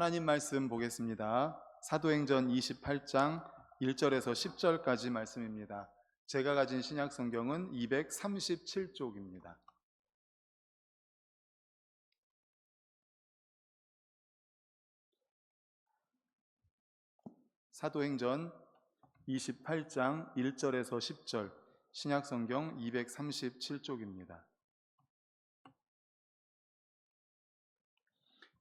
하나님 말씀 보겠습니다. 사도행전 28장 1절에서 10절까지 말씀입니다. 제가 가진 신약 성경은 237쪽입니다. 사도행전 28장 1절에서 10절, 신약 성경 237쪽입니다.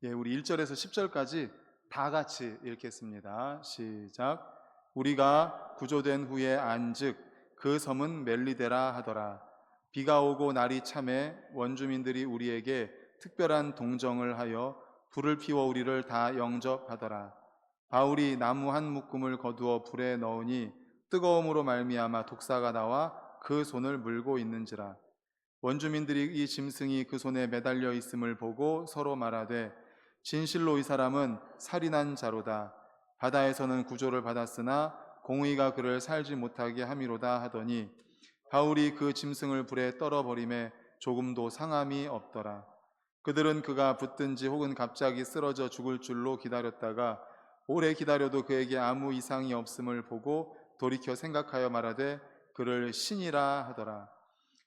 우리 1절에서 10절까지 다 같이 읽겠습니다. 시작. 우리가 구조된 후에 안즉 그 섬은 멜리데라 하더라. 비가 오고 날이 참해 원주민들이 우리에게 특별한 동정을 하여 불을 피워 우리를 다 영접하더라. 바울이 나무 한 묶음을 거두어 불에 넣으니 뜨거움으로 말미암아 독사가 나와 그 손을 물고 있는지라. 원주민들이 이 짐승이 그 손에 매달려 있음을 보고 서로 말하되 진실로 이 사람은 살인한 자로다. 바다에서는 구조를 받았으나 공의가 그를 살지 못하게 함이로다 하더니 바울이 그 짐승을 불에 떨어버림에 조금도 상함이 없더라. 그들은 그가 붙든지 혹은 갑자기 쓰러져 죽을 줄로 기다렸다가 오래 기다려도 그에게 아무 이상이 없음을 보고 돌이켜 생각하여 말하되 그를 신이라 하더라.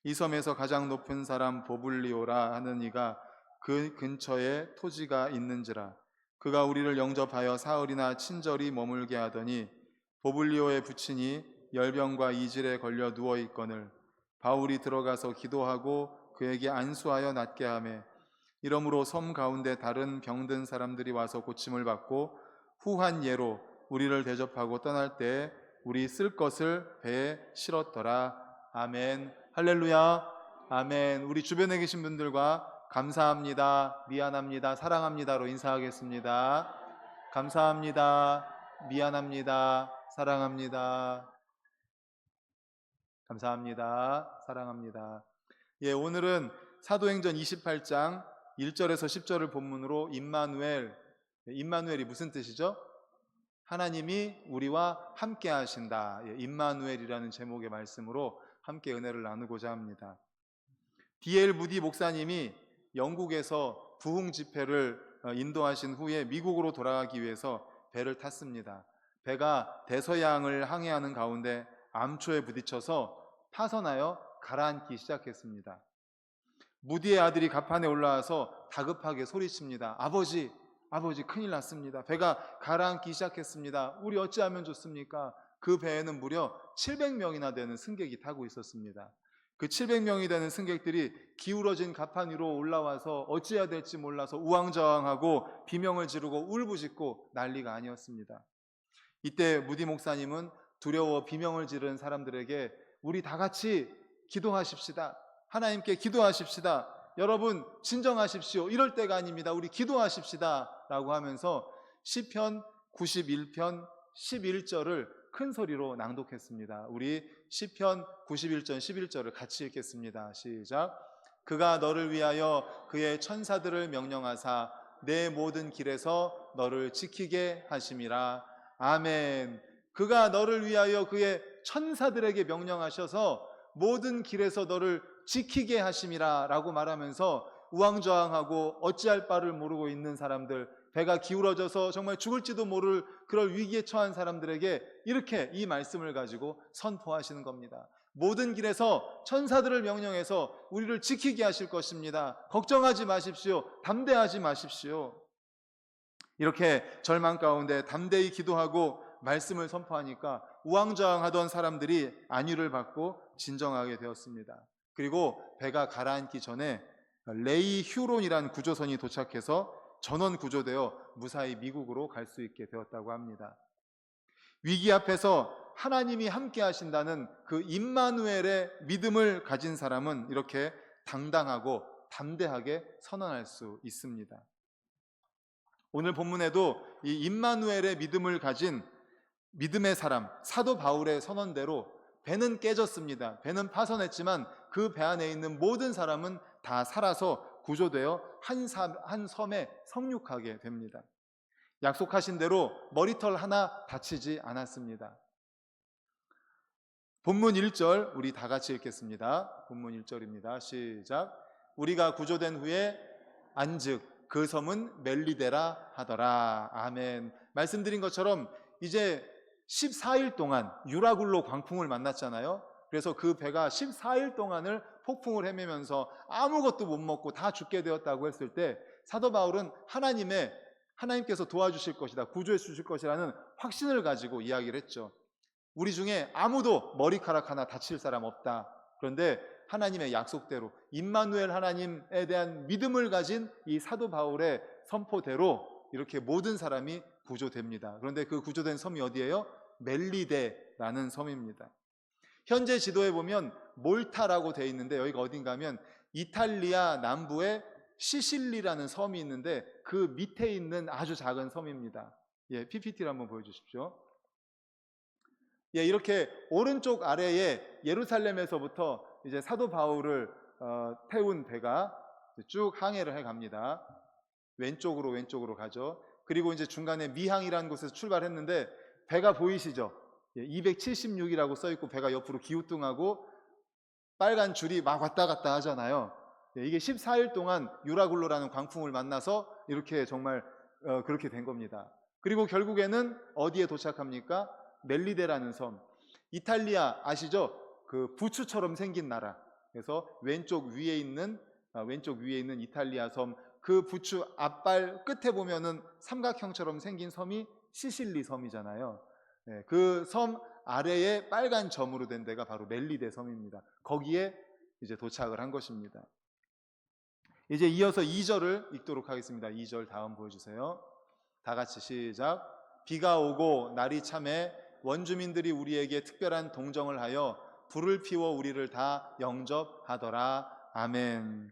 이 섬에서 가장 높은 사람 보블리오라 하는 이가 그 근처에 토지가 있는지라. 그가 우리를 영접하여 사흘이나 친절히 머물게 하더니 보블리오의 부친이 열병과 이질에 걸려 누워있거늘 바울이 들어가서 기도하고 그에게 안수하여 낫게 하매 이러므로 섬 가운데 다른 병든 사람들이 와서 고침을 받고 후한 예로 우리를 대접하고 떠날 때에 우리 쓸 것을 배에 실었더라. 아멘. 할렐루야. 아멘. 우리 주변에 계신 분들과 감사합니다, 미안합니다, 사랑합니다로 인사하겠습니다. 감사합니다, 미안합니다, 사랑합니다. 감사합니다, 사랑합니다. 오늘은 사도행전 28장 1절에서 10절을 본문으로 임마누엘이 무슨 뜻이죠? 하나님이 우리와 함께 하신다. 임마누엘이라는 제목의 말씀으로 함께 은혜를 나누고자 합니다. D.L. 무디 목사님이 영국에서 부흥 집회를 인도하신 후에 미국으로 돌아가기 위해서 배를 탔습니다. 배가 대서양을 항해하는 가운데 암초에 부딪혀서 파선하여 가라앉기 시작했습니다. 무디의 아들이 갑판에 올라와서 다급하게 소리칩니다. 아버지 큰일 났습니다. 배가 가라앉기 시작했습니다. 우리 어찌하면 좋습니까? 그 배에는 무려 700명이나 되는 승객이 타고 있었습니다. 그 700명이 되는 승객들이 기울어진 갑판 위로 올라와서 어찌해야 될지 몰라서 우왕좌왕하고 비명을 지르고 울부짖고 난리가 아니었습니다. 이때 무디 목사님은 두려워 비명을 지르는 사람들에게 우리 다 같이 기도하십시다. 하나님께 기도하십시다. 여러분 진정하십시오. 이럴 때가 아닙니다. 우리 기도하십시다 라고 하면서 시편 91편 11절을 큰 소리로 낭독했습니다. 우리 시편 91편 11절을 같이 읽겠습니다. 시작. 그가 너를 위하여 그의 천사들을 명령하사 내 모든 길에서 너를 지키게 하심이라. 아멘. 그가 너를 위하여 그의 천사들에게 명령하셔서 모든 길에서 너를 지키게 하심이라 라고 말하면서 우왕좌왕하고 어찌할 바를 모르고 있는 사람들, 배가 기울어져서 정말 죽을지도 모를 그럴 위기에 처한 사람들에게 이렇게 이 말씀을 가지고 선포하시는 겁니다. 모든 길에서 천사들을 명령해서 우리를 지키게 하실 것입니다. 걱정하지 마십시오. 담대하지 마십시오. 이렇게 절망 가운데 담대히 기도하고 말씀을 선포하니까 우왕좌왕하던 사람들이 안위를 받고 진정하게 되었습니다. 그리고 배가 가라앉기 전에 레이 휴론이라는 구조선이 도착해서 전원 구조되어 무사히 미국으로 갈 수 있게 되었다고 합니다. 위기 앞에서 하나님이 함께 하신다는 그 임마누엘의 믿음을 가진 사람은 이렇게 당당하고 담대하게 선언할 수 있습니다. 오늘 본문에도 이 임마누엘의 믿음을 가진 믿음의 사람 사도 바울의 선언대로 배는 깨졌습니다. 배는 파선했지만 그 배 안에 있는 모든 사람은 다 살아서 구조되어 한 섬에 상륙하게 됩니다. 약속하신 대로 머리털 하나 다치지 않았습니다. 본문 1절 우리 다 같이 읽겠습니다. 본문 1절입니다. 시작. 우리가 구조된 후에 안즉 그 섬은 멜리데라 하더라. 아멘. 말씀드린 것처럼 이제 14일 동안 유라굴로 광풍을 만났잖아요. 그래서 그 배가 14일 동안을 폭풍을 헤매면서 아무것도 못 먹고 다 죽게 되었다고 했을 때 사도 바울은 하나님께서 도와주실 것이다, 구조해 주실 것이라는 확신을 가지고 이야기를 했죠. 우리 중에 아무도 머리카락 하나 다칠 사람 없다. 그런데 하나님의 약속대로 임마누엘 하나님에 대한 믿음을 가진 이 사도 바울의 선포대로 이렇게 모든 사람이 구조됩니다. 그런데 그 구조된 섬이 어디예요? 멜리데라는 섬입니다. 현재 지도에 보면 몰타라고 되어 있는데 여기가 어딘가 하면 이탈리아 남부에 시실리라는 섬이 있는데 그 밑에 있는 아주 작은 섬입니다. PPT를 한번 보여주십시오. 이렇게 오른쪽 아래에 예루살렘에서부터 이제 사도 바울을 태운 배가 쭉 항해를 해 갑니다. 왼쪽으로 가죠. 그리고 이제 중간에 미항이라는 곳에서 출발했는데 배가 보이시죠? 276이라고 써 있고 배가 옆으로 기우뚱하고 빨간 줄이 막 왔다 갔다 하잖아요. 이게 14일 동안 유라굴로라는 광풍을 만나서 이렇게 정말 그렇게 된 겁니다. 그리고 결국에는 어디에 도착합니까? 멜리데라는 섬. 이탈리아 아시죠? 그 부추처럼 생긴 나라. 그래서 왼쪽 위에 있는 이탈리아 섬, 그 부추 앞발 끝에 보면은 삼각형처럼 생긴 섬이 시실리 섬이잖아요. 그 섬 아래에 빨간 점으로 된 데가 바로 멜리데 섬입니다. 거기에 이제 도착을 한 것입니다. 이제 이어서 2절을 읽도록 하겠습니다. 2절 다음 보여주세요. 다 같이 시작. 비가 오고 날이 참해 원주민들이 우리에게 특별한 동정을 하여 불을 피워 우리를 다 영접하더라. 아멘.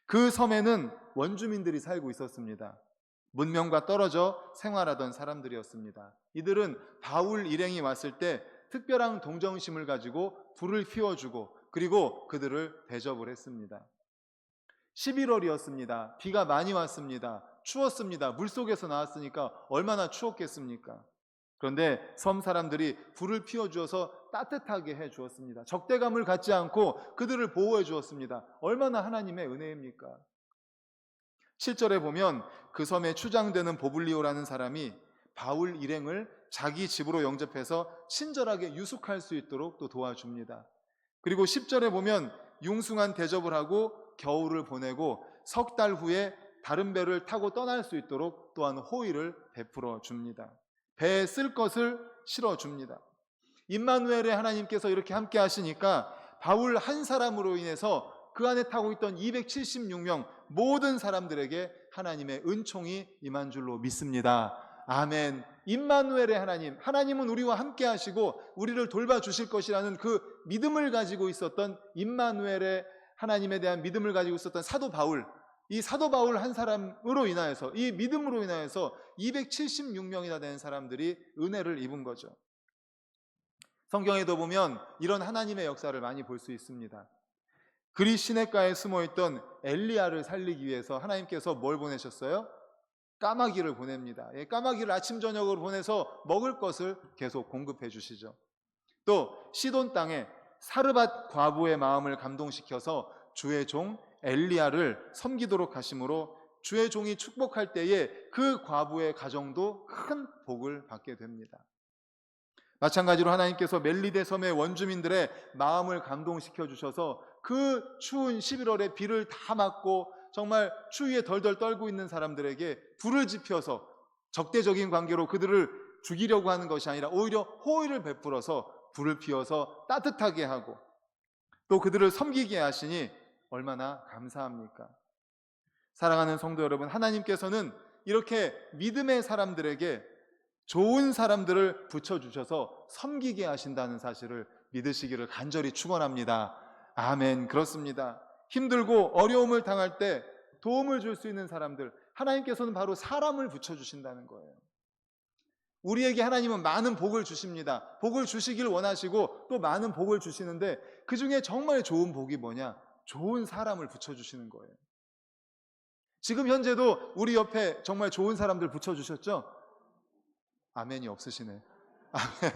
그 섬에는 원주민들이 살고 있었습니다. 문명과 떨어져 생활하던 사람들이었습니다. 이들은 바울 일행이 왔을 때 특별한 동정심을 가지고 불을 피워주고 그리고 그들을 대접을 했습니다. 11월이었습니다. 비가 많이 왔습니다. 추웠습니다. 물속에서 나왔으니까 얼마나 추웠겠습니까? 그런데 섬 사람들이 불을 피워주어서 따뜻하게 해주었습니다. 적대감을 갖지 않고 그들을 보호해 주었습니다. 얼마나 하나님의 은혜입니까? 7절에 보면 그 섬에 추장되는 보블리오라는 사람이 바울 일행을 자기 집으로 영접해서 친절하게 유숙할 수 있도록 또 도와줍니다. 그리고 10절에 보면 융숭한 대접을 하고 겨울을 보내고 석 달 후에 다른 배를 타고 떠날 수 있도록 또한 호의를 베풀어 줍니다. 배에 쓸 것을 실어 줍니다. 임마누엘의 하나님께서 이렇게 함께 하시니까 바울 한 사람으로 인해서 그 안에 타고 있던 276명 모든 사람들에게 하나님의 은총이 임한 줄로 믿습니다. 아멘. 임마누엘의 하나님은 우리와 함께 하시고 우리를 돌봐주실 것이라는 그 믿음을 가지고 있었던 임마누엘의 하나님에 대한 믿음을 가지고 있었던 사도 바울, 이 사도 바울 한 사람으로 인하여서, 이 믿음으로 인하여서 276명이나 되는 사람들이 은혜를 입은 거죠. 성경에도 보면 이런 하나님의 역사를 많이 볼 수 있습니다. 그리 시냇가에 숨어있던 엘리야를 살리기 위해서 하나님께서 뭘 보내셨어요? 까마귀를 보냅니다. 까마귀를 아침 저녁으로 보내서 먹을 것을 계속 공급해 주시죠. 또 시돈 땅에 사르밧 과부의 마음을 감동시켜서 주의 종 엘리야를 섬기도록 하심으로 주의 종이 축복할 때에 그 과부의 가정도 큰 복을 받게 됩니다. 마찬가지로 하나님께서 멜리데 섬의 원주민들의 마음을 감동시켜 주셔서 그 추운 11월에 비를 다 맞고 정말 추위에 덜덜 떨고 있는 사람들에게 불을 지펴서 적대적인 관계로 그들을 죽이려고 하는 것이 아니라 오히려 호의를 베풀어서 불을 피워서 따뜻하게 하고 또 그들을 섬기게 하시니 얼마나 감사합니까? 사랑하는 성도 여러분, 하나님께서는 이렇게 믿음의 사람들에게 좋은 사람들을 붙여주셔서 섬기게 하신다는 사실을 믿으시기를 간절히 축원합니다. 아멘. 그렇습니다. 힘들고 어려움을 당할 때 도움을 줄 수 있는 사람들, 하나님께서는 바로 사람을 붙여주신다는 거예요. 우리에게 하나님은 많은 복을 주십니다. 복을 주시길 원하시고 또 많은 복을 주시는데 그 중에 정말 좋은 복이 뭐냐? 좋은 사람을 붙여주시는 거예요. 지금 현재도 우리 옆에 정말 좋은 사람들 붙여주셨죠? 아멘이 없으시네. 아멘.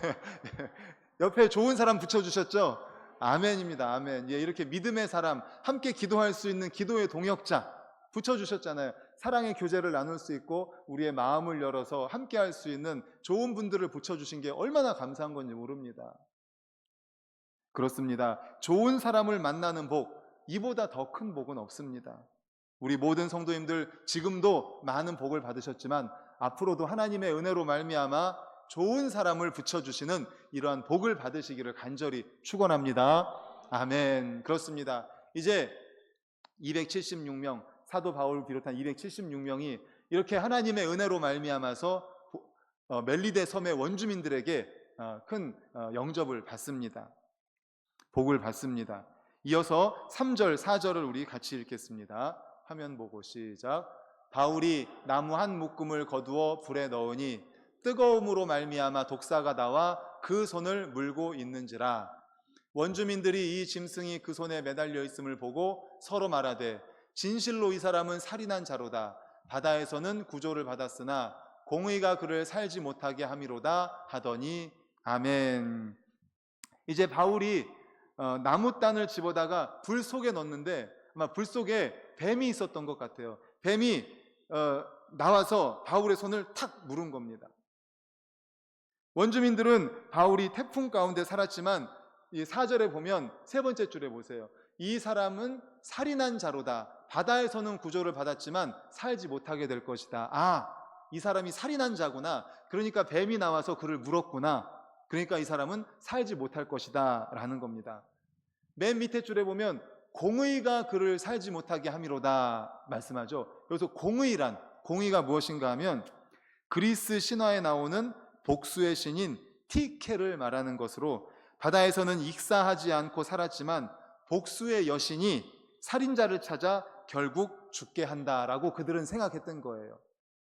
옆에 좋은 사람 붙여주셨죠? 아멘입니다. 아멘. 이렇게 믿음의 사람, 함께 기도할 수 있는 기도의 동역자 붙여주셨잖아요. 사랑의 교제를 나눌 수 있고 우리의 마음을 열어서 함께 할 수 있는 좋은 분들을 붙여주신 게 얼마나 감사한 건지 모릅니다. 그렇습니다. 좋은 사람을 만나는 복, 이보다 더 큰 복은 없습니다. 우리 모든 성도님들 지금도 많은 복을 받으셨지만 앞으로도 하나님의 은혜로 말미암아 좋은 사람을 붙여주시는 이러한 복을 받으시기를 간절히 축원합니다. 아멘. 그렇습니다. 이제 276명, 사도 바울을 비롯한 276명이 이렇게 하나님의 은혜로 말미암아서 멜리데 섬의 원주민들에게 큰 영접을 받습니다. 복을 받습니다. 이어서 3절, 4절을 우리 같이 읽겠습니다. 화면 보고 시작. 바울이 나무 한 묶음을 거두어 불에 넣으니 뜨거움으로 말미암아 독사가 나와 그 손을 물고 있는지라. 원주민들이 이 짐승이 그 손에 매달려 있음을 보고 서로 말하되 진실로 이 사람은 살인한 자로다. 바다에서는 구조를 받았으나 공의가 그를 살지 못하게 함이로다 하더니 아멘. 이제 바울이 나무단을 집어다가 불 속에 넣었는데 아마 불 속에 뱀이 있었던 것 같아요. 뱀이 나와서 바울의 손을 탁 물은 겁니다. 원주민들은 바울이 태풍 가운데 살았지만 이 4절에 보면 세 번째 줄에 보세요. 이 사람은 살인한 자로다. 바다에서는 구조를 받았지만 살지 못하게 될 것이다. 아, 이 사람이 살인한 자구나. 그러니까 뱀이 나와서 그를 물었구나. 그러니까 이 사람은 살지 못할 것이다 라는 겁니다. 맨 밑에 줄에 보면 공의가 그를 살지 못하게 함이로다 말씀하죠. 여기서 공의가 무엇인가 하면 그리스 신화에 나오는 복수의 신인 티케를 말하는 것으로 바다에서는 익사하지 않고 살았지만 복수의 여신이 살인자를 찾아 결국 죽게 한다라고 그들은 생각했던 거예요.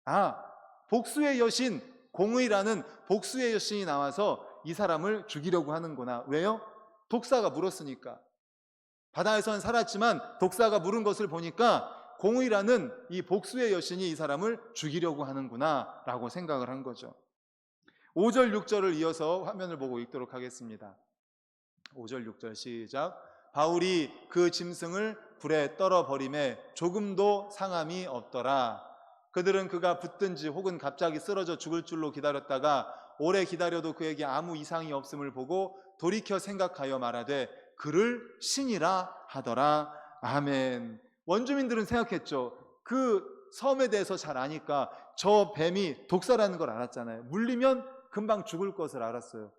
아, 복수의 여신, 공의라는 복수의 여신이 나와서 이 사람을 죽이려고 하는구나. 왜요? 독사가 물었으니까. 바다에서는 살았지만 독사가 물은 것을 보니까 공의라는 이 복수의 여신이 이 사람을 죽이려고 하는구나 라고 생각을 한 거죠. 5절 6절을 이어서 화면을 보고 읽도록 하겠습니다. 5절 6절 시작. 바울이 그 짐승을 불에 떨어버림에 조금도 상함이 없더라. 그들은 그가 붙든지 혹은 갑자기 쓰러져 죽을 줄로 기다렸다가 오래 기다려도 그에게 아무 이상이 없음을 보고 돌이켜 생각하여 말하되 그를 신이라 하더라. 아멘. 원주민들은 생각했죠. 그 섬에 대해서 잘 아니까 저 뱀이 독사라는 걸 알았잖아요. 물리면 금방 죽을 것을 알았어요.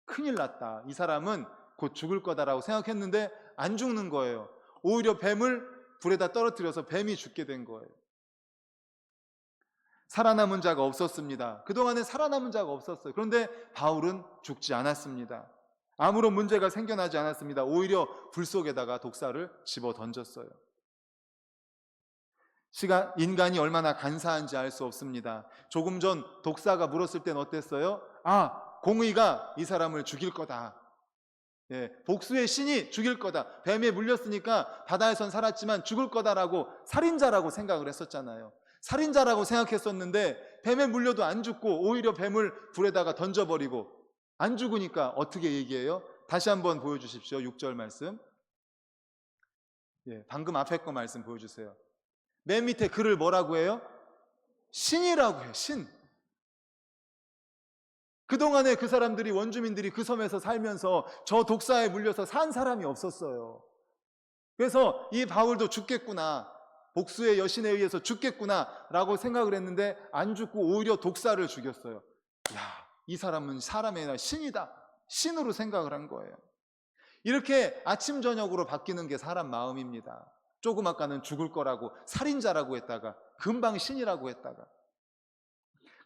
큰일 났다. 이 사람은 곧 죽을 거다라고 생각했는데 안 죽는 거예요. 오히려 뱀을 불에다 떨어뜨려서 뱀이 죽게 된 거예요. 살아남은 자가 없었습니다. 그동안에 살아남은 자가 없었어요. 그런데 바울은 죽지 않았습니다. 아무런 문제가 생겨나지 않았습니다. 오히려 불 속에다가 독사를 집어 던졌어요. 인간이 얼마나 간사한지 알 수 없습니다. 조금 전 독사가 물었을 땐 어땠어요? 아, 공의가 이 사람을 죽일 거다. 예, 복수의 신이 죽일 거다. 뱀에 물렸으니까 바다에선 살았지만 죽을 거다라고 살인자라고 생각을 했었잖아요. 살인자라고 생각했었는데 뱀에 물려도 안 죽고 오히려 뱀을 불에다가 던져버리고 안 죽으니까 어떻게 얘기해요? 다시 한번 보여주십시오. 6절 말씀. 예, 방금 앞에 거 말씀 보여주세요. 맨 밑에 글을 뭐라고 해요? 신이라고 해요. 신. 그동안에 그 사람들이 원주민들이 그 섬에서 살면서 저 독사에 물려서 산 사람이 없었어요. 그래서 이 바울도 죽겠구나, 복수의 여신에 의해서 죽겠구나 라고 생각을 했는데 안 죽고 오히려 독사를 죽였어요. 야, 이 사람은 사람이 아니라 신이다, 신으로 생각을 한 거예요. 이렇게 아침 저녁으로 바뀌는 게 사람 마음입니다. 조금 아까는 죽을 거라고 살인자라고 했다가 금방 신이라고 했다가.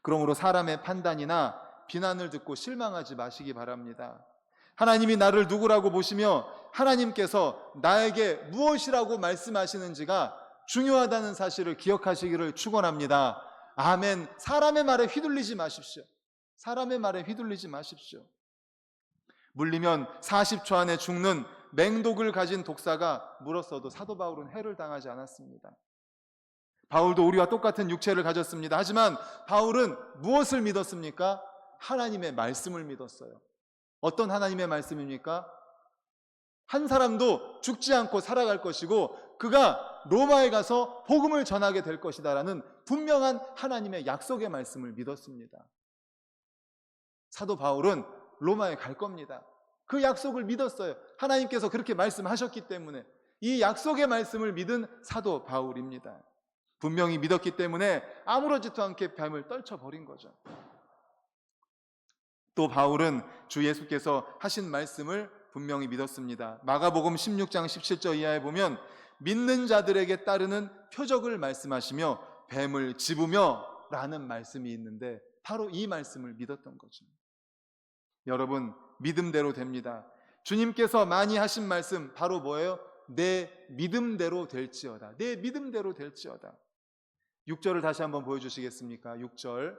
그러므로 사람의 판단이나 비난을 듣고 실망하지 마시기 바랍니다. 하나님이 나를 누구라고 보시며 하나님께서 나에게 무엇이라고 말씀하시는지가 중요하다는 사실을 기억하시기를 축원합니다. 아멘. 사람의 말에 휘둘리지 마십시오. 사람의 말에 휘둘리지 마십시오. 물리면 40초 안에 죽는 맹독을 가진 독사가 물었어도 사도 바울은 해를 당하지 않았습니다. 바울도 우리와 똑같은 육체를 가졌습니다. 하지만 바울은 무엇을 믿었습니까? 하나님의 말씀을 믿었어요. 어떤 하나님의 말씀입니까? 한 사람도 죽지 않고 살아갈 것이고 그가 로마에 가서 복음을 전하게 될 것이다라는 분명한 하나님의 약속의 말씀을 믿었습니다. 사도 바울은 로마에 갈 겁니다. 그 약속을 믿었어요. 하나님께서 그렇게 말씀하셨기 때문에. 이 약속의 말씀을 믿은 사도 바울입니다. 분명히 믿었기 때문에 아무렇지도 않게 뱀을 떨쳐버린 거죠. 또 바울은 주 예수께서 하신 말씀을 분명히 믿었습니다. 마가복음 16장 17절 이하에 보면 믿는 자들에게 따르는 표적을 말씀하시며 뱀을 집으며 라는 말씀이 있는데 바로 이 말씀을 믿었던 거죠. 여러분, 믿음대로 됩니다. 주님께서 많이 하신 말씀 바로 뭐예요? 내 믿음대로 될지어다. 내 믿음대로 될지어다. 6절을 다시 한번 보여주시겠습니까? 6절.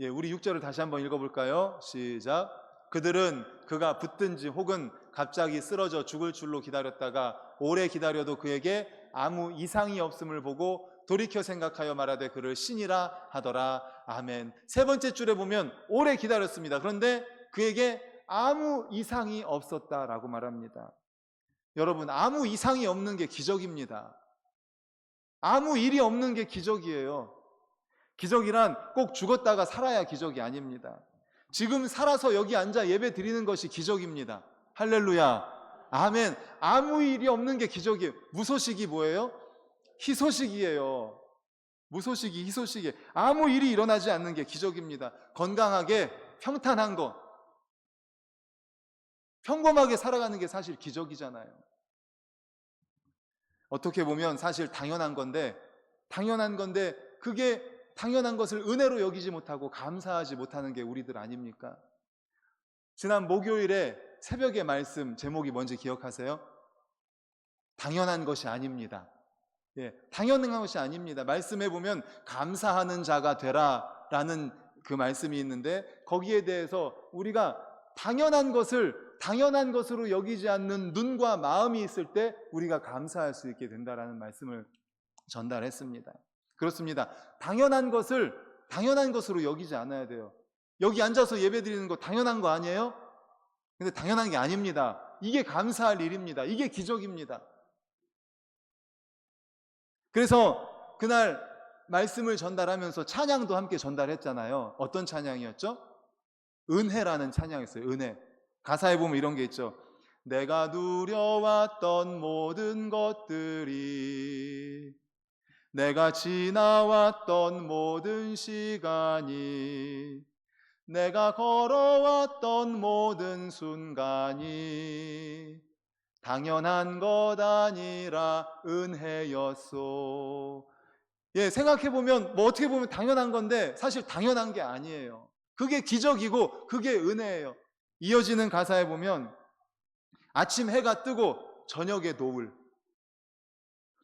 예, 우리 6절을 다시 한번 읽어볼까요? 시작. 그들은 그가 붙든지 혹은 갑자기 쓰러져 죽을 줄로 기다렸다가 오래 기다려도 그에게 아무 이상이 없음을 보고 돌이켜 생각하여 말하되 그를 신이라 하더라. 아멘. 세 번째 줄에 보면 오래 기다렸습니다. 그런데 그에게 아무 이상이 없었다라고 말합니다. 여러분, 아무 이상이 없는 게 기적입니다. 아무 일이 없는 게 기적이에요. 기적이란 꼭 죽었다가 살아야 기적이 아닙니다. 지금 살아서 여기 앉아 예배 드리는 것이 기적입니다. 할렐루야. 아멘. 아무 일이 없는 게 기적이에요. 무소식이 뭐예요? 희소식이에요. 무소식이 희소식이에요. 아무 일이 일어나지 않는 게 기적입니다. 건강하게 평탄한 거, 평범하게 살아가는 게 사실 기적이잖아요. 어떻게 보면 사실 당연한 건데 그게 당연한 것을 은혜로 여기지 못하고 감사하지 못하는 게 우리들 아닙니까? 지난 목요일에 새벽의 말씀 제목이 뭔지 기억하세요? 당연한 것이 아닙니다. 예, 당연한 것이 아닙니다. 말씀에 보면 감사하는 자가 되라라는 그 말씀이 있는데 거기에 대해서 우리가 당연한 것으로 여기지 않는 눈과 마음이 있을 때 우리가 감사할 수 있게 된다라는 말씀을 전달했습니다. 그렇습니다. 당연한 것으로 여기지 않아야 돼요. 여기 앉아서 예배 드리는 거 당연한 거 아니에요? 근데 당연한 게 아닙니다. 이게 감사할 일입니다. 이게 기적입니다. 그래서 그날 말씀을 전달하면서 찬양도 함께 전달했잖아요. 어떤 찬양이었죠? 은혜라는 찬양이었어요. 은혜. 가사에 보면 이런 게 있죠. 내가 누려왔던 모든 것들이, 내가 지나왔던 모든 시간이, 내가 걸어왔던 모든 순간이 당연한 것 아니라 은혜였소. 예, 생각해보면 어떻게 보면 당연한 건데 사실 당연한 게 아니에요. 그게 기적이고 그게 은혜예요. 이어지는 가사에 보면 아침 해가 뜨고 저녁의 노을,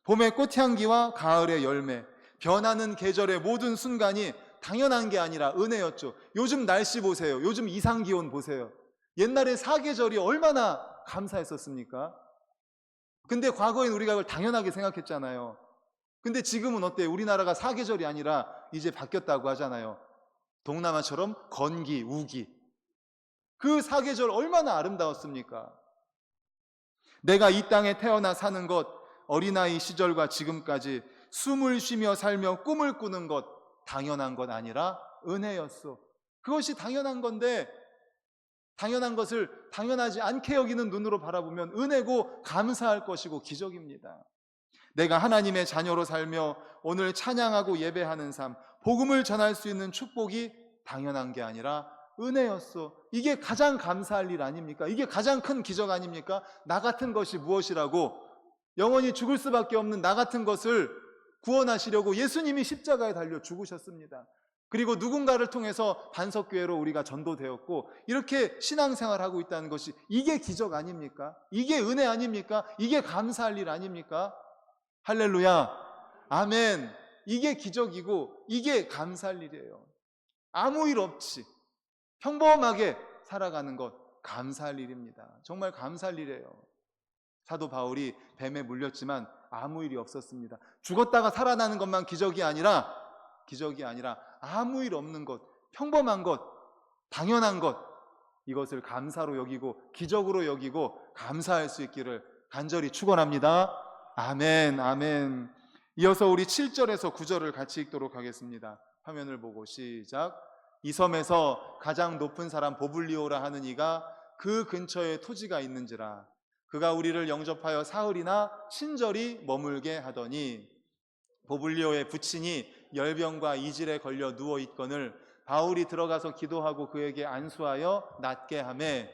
봄의 꽃향기와 가을의 열매, 변하는 계절의 모든 순간이 당연한 게 아니라 은혜였죠. 요즘 날씨 보세요. 요즘 이상기온 보세요. 옛날에 사계절이 얼마나 감사했었습니까? 근데 과거엔 우리가 그걸 당연하게 생각했잖아요. 근데 지금은 어때요? 우리나라가 사계절이 아니라 이제 바뀌었다고 하잖아요. 동남아처럼 건기, 우기. 그 사계절 얼마나 아름다웠습니까? 내가 이 땅에 태어나 사는 것, 어린아이 시절과 지금까지 숨을 쉬며 살며 꿈을 꾸는 것, 당연한 것 아니라 은혜였어. 그것이 당연한 건데 당연한 것을 당연하지 않게 여기는 눈으로 바라보면 은혜고 감사할 것이고 기적입니다. 내가 하나님의 자녀로 살며 오늘 찬양하고 예배하는 삶, 복음을 전할 수 있는 축복이 당연한 게 아니라 은혜였어. 이게 가장 감사할 일 아닙니까? 이게 가장 큰 기적 아닙니까? 나 같은 것이 무엇이라고, 영원히 죽을 수밖에 없는 나 같은 것을 구원하시려고 예수님이 십자가에 달려 죽으셨습니다. 그리고 누군가를 통해서 반석교회로 우리가 전도되었고 이렇게 신앙생활하고 있다는 것이 이게 기적 아닙니까? 이게 은혜 아닙니까? 이게 감사할 일 아닙니까? 할렐루야. 아멘. 이게 기적이고 이게 감사할 일이에요. 아무 일 없이 평범하게 살아가는 것 감사할 일입니다. 정말 감사할 일이에요. 사도 바울이 뱀에 물렸지만 아무 일이 없었습니다. 죽었다가 살아나는 것만 기적이 아니라 아무 일 없는 것, 평범한 것, 당연한 것, 이것을 감사로 여기고 기적으로 여기고 감사할 수 있기를 간절히 축원합니다. 아멘, 아멘. 이어서 우리 7절에서 9절을 같이 읽도록 하겠습니다. 화면을 보고 시작. 이 섬에서 가장 높은 사람 보블리오라 하는 이가 그 근처에 토지가 있는지라. 그가 우리를 영접하여 사흘이나 친절히 머물게 하더니 보블리오의 부친이 열병과 이질에 걸려 누워 있거늘 바울이 들어가서 기도하고 그에게 안수하여 낫게 하매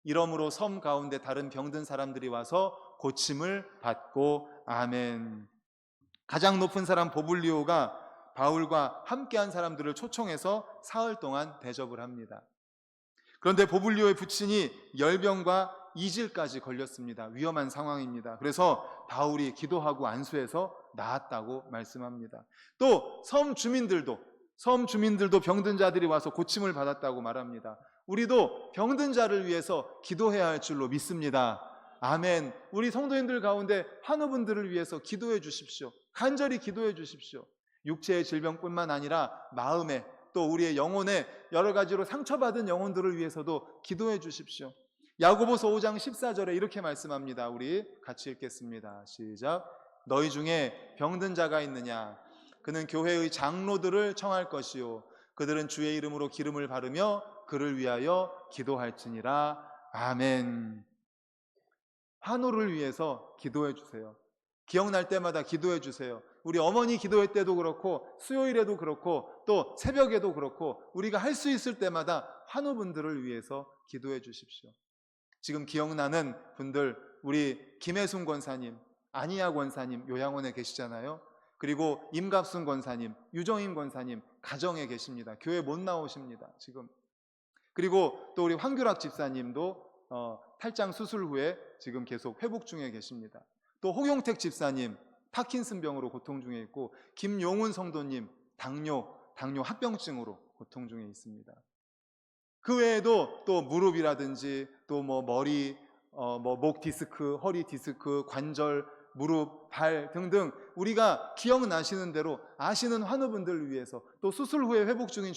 이러므로 섬 가운데 다른 병든 사람들이 와서 고침을 받고 아멘. 가장 높은 사람 보블리오가 바울과 함께한 사람들을 초청해서 사흘 동안 대접을 합니다. 그런데 보블리오의 부친이 열병과 이질까지 걸렸습니다. 위험한 상황입니다. 그래서 바울이 기도하고 안수해서 나았다고 말씀합니다. 또 섬 주민들도 병든 자들이 와서 고침을 받았다고 말합니다. 우리도 병든 자를 위해서 기도해야 할 줄로 믿습니다. 아멘. 우리 성도님들 가운데 환우분들을 위해서 기도해 주십시오. 간절히 기도해 주십시오. 육체의 질병뿐만 아니라 마음에 또 우리의 영혼에 여러 가지로 상처받은 영혼들을 위해서도 기도해 주십시오. 야고보서 5장 14절에 이렇게 말씀합니다. 우리 같이 읽겠습니다. 시작. 너희 중에 병든 자가 있느냐? 그는 교회의 장로들을 청할 것이요 그들은 주의 이름으로 기름을 바르며 그를 위하여 기도할지니라. 아멘. 환우를 위해서 기도해 주세요. 기억날 때마다 기도해 주세요. 우리 어머니 기도회 때도 그렇고 수요일에도 그렇고 또 새벽에도 그렇고 우리가 할 수 있을 때마다 환우분들을 위해서 기도해 주십시오. 지금 기억나는 분들, 우리 김혜순 권사님, 안희아 권사님 요양원에 계시잖아요. 그리고 임갑순 권사님, 유정임 권사님 가정에 계십니다. 교회 못 나오십니다, 지금. 그리고 또 우리 황규락 집사님도 탈장 수술 후에 지금 계속 회복 중에 계십니다. 또 홍용택 집사님 파킨슨병으로 고통 중에 있고, 김용훈 성도님 당뇨 합병증으로 고통 중에 있습니다. 그 외에도 또 무릎이라든지 또 머리, 목 디스크, 허리 디스크, 관절, 무릎, 발 등등 우리가 기억나시는 대로 아시는 환우분들을 위해서, 또 수술 후에 회복 중인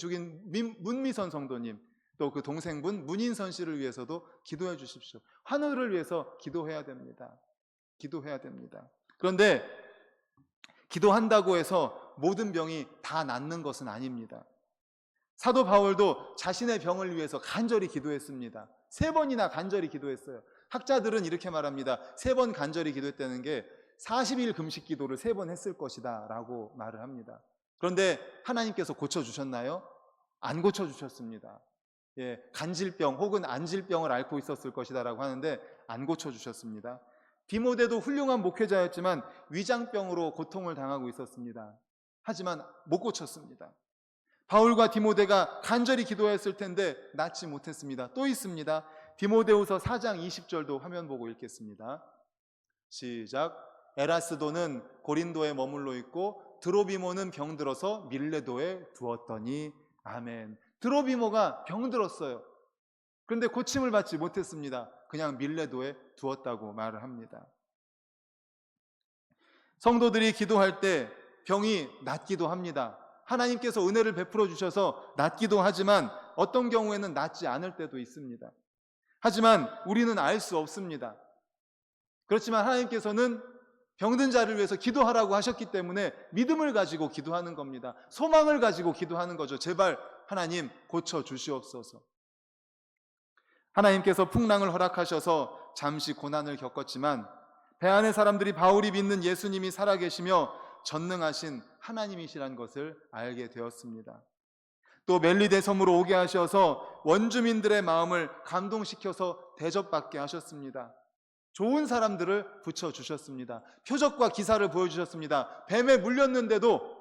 문미선 성도님, 또 그 동생분 문인선 씨를 위해서도 기도해 주십시오. 환우를 위해서 기도해야 됩니다. 기도해야 됩니다. 그런데 기도한다고 해서 모든 병이 다 낫는 것은 아닙니다. 사도 바울도 자신의 병을 위해서 간절히 기도했습니다. 3번이나 간절히 기도했어요. 학자들은 이렇게 말합니다. 3번 간절히 기도했다는 게 40일 금식 기도를 3번 했을 것이다 라고 말을 합니다. 그런데 하나님께서 고쳐주셨나요? 안 고쳐주셨습니다. 간질병 혹은 안질병을 앓고 있었을 것이다 라고 하는데 안 고쳐주셨습니다. 디모데도 훌륭한 목회자였지만 위장병으로 고통을 당하고 있었습니다. 하지만 못 고쳤습니다. 바울과 디모데가 간절히 기도했을 텐데 낫지 못했습니다. 또 있습니다. 디모데후서 4장 20절도 화면 보고 읽겠습니다. 시작. 에라스도는 고린도에 머물러 있고 드로비모는 병들어서 밀레도에 두었더니. 아멘. 드로비모가 병들었어요. 그런데 고침을 받지 못했습니다. 그냥 밀레도에 두었다고 말을 합니다. 성도들이 기도할 때 병이 낫기도 합니다. 하나님께서 은혜를 베풀어 주셔서 낫기도 하지만 어떤 경우에는 낫지 않을 때도 있습니다. 하지만 우리는 알 수 없습니다. 그렇지만 하나님께서는 병든 자를 위해서 기도하라고 하셨기 때문에 믿음을 가지고 기도하는 겁니다. 소망을 가지고 기도하는 거죠. 제발 하나님 고쳐 주시옵소서. 하나님께서 풍랑을 허락하셔서 잠시 고난을 겪었지만 배 안의 사람들이 바울이 믿는 예수님이 살아계시며 전능하신 하나님이시란 것을 알게 되었습니다. 또 멜리데 섬으로 오게 하셔서 원주민들의 마음을 감동시켜서 대접받게 하셨습니다. 좋은 사람들을 붙여주셨습니다. 표적과 기사를 보여주셨습니다. 뱀에 물렸는데도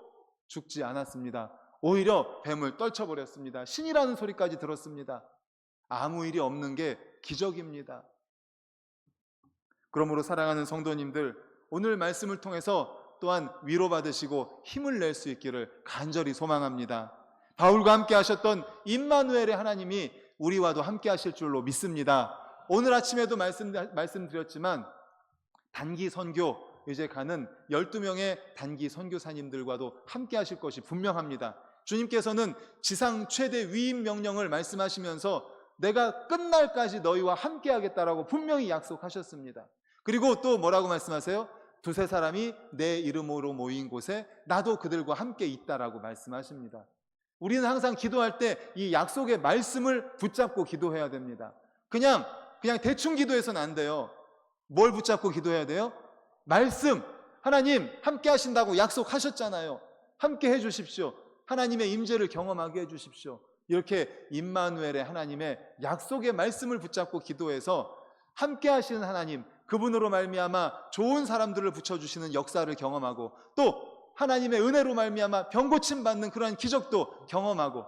죽지 않았습니다. 오히려 뱀을 떨쳐버렸습니다. 신이라는 소리까지 들었습니다. 아무 일이 없는 게 기적입니다. 그러므로 사랑하는 성도님들, 오늘 말씀을 통해서 또한 위로받으시고 힘을 낼 수 있기를 간절히 소망합니다. 바울과 함께 하셨던 임마누엘의 하나님이 우리와도 함께 하실 줄로 믿습니다. 오늘 아침에도 말씀드렸지만 단기 선교 이제 가는 12명의 단기 선교사님들과도 함께 하실 것이 분명합니다. 주님께서는 지상 최대 위임 명령을 말씀하시면서 내가 끝날까지 너희와 함께 하겠다라고 분명히 약속하셨습니다. 그리고 또 뭐라고 말씀하세요? 두세 사람이 내 이름으로 모인 곳에 나도 그들과 함께 있다라고 말씀하십니다. 우리는 항상 기도할 때 이 약속의 말씀을 붙잡고 기도해야 됩니다. 그냥 대충 기도해서는 안 돼요. 뭘 붙잡고 기도해야 돼요? 말씀. 하나님 함께 하신다고 약속하셨잖아요. 함께 해 주십시오. 하나님의 임재를 경험하게 해 주십시오. 이렇게 임마누엘의 하나님의 약속의 말씀을 붙잡고 기도해서 함께 하시는 하나님, 그분으로 말미암아 좋은 사람들을 붙여주시는 역사를 경험하고, 또 하나님의 은혜로 말미암아 병고침 받는 그러한 기적도 경험하고,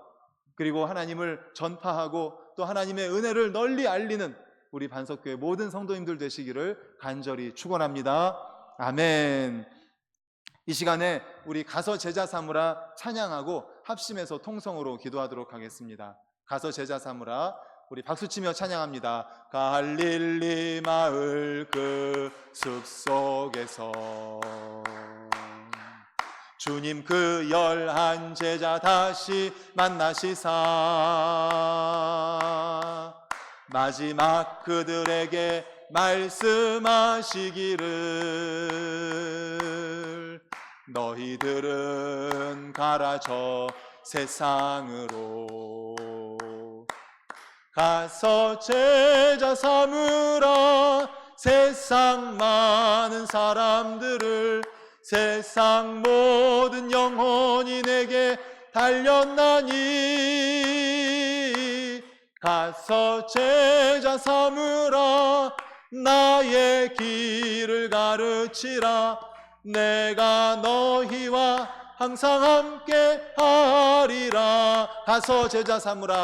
그리고 하나님을 전파하고 또 하나님의 은혜를 널리 알리는 우리 반석교회 모든 성도님들 되시기를 간절히 축원합니다. 아멘. 이 시간에 우리 가서 제자 삼으라 찬양하고 합심해서 통성으로 기도하도록 하겠습니다. 가서 제자 삼으라 우리 박수치며 찬양합니다. 갈릴리 마을 그 숲속에서 주님 그 11 제자 다시 만나시사 마지막 그들에게 말씀하시기를 너희들은 가라 저 세상으로 가서 제자 삼으라 세상 많은 사람들을 세상 모든 영혼이 내게 달렸나니 가서 제자 삼으라 나의 길을 가르치라 내가 너희와 항상 함께 하리라. 가서 제자 삼으라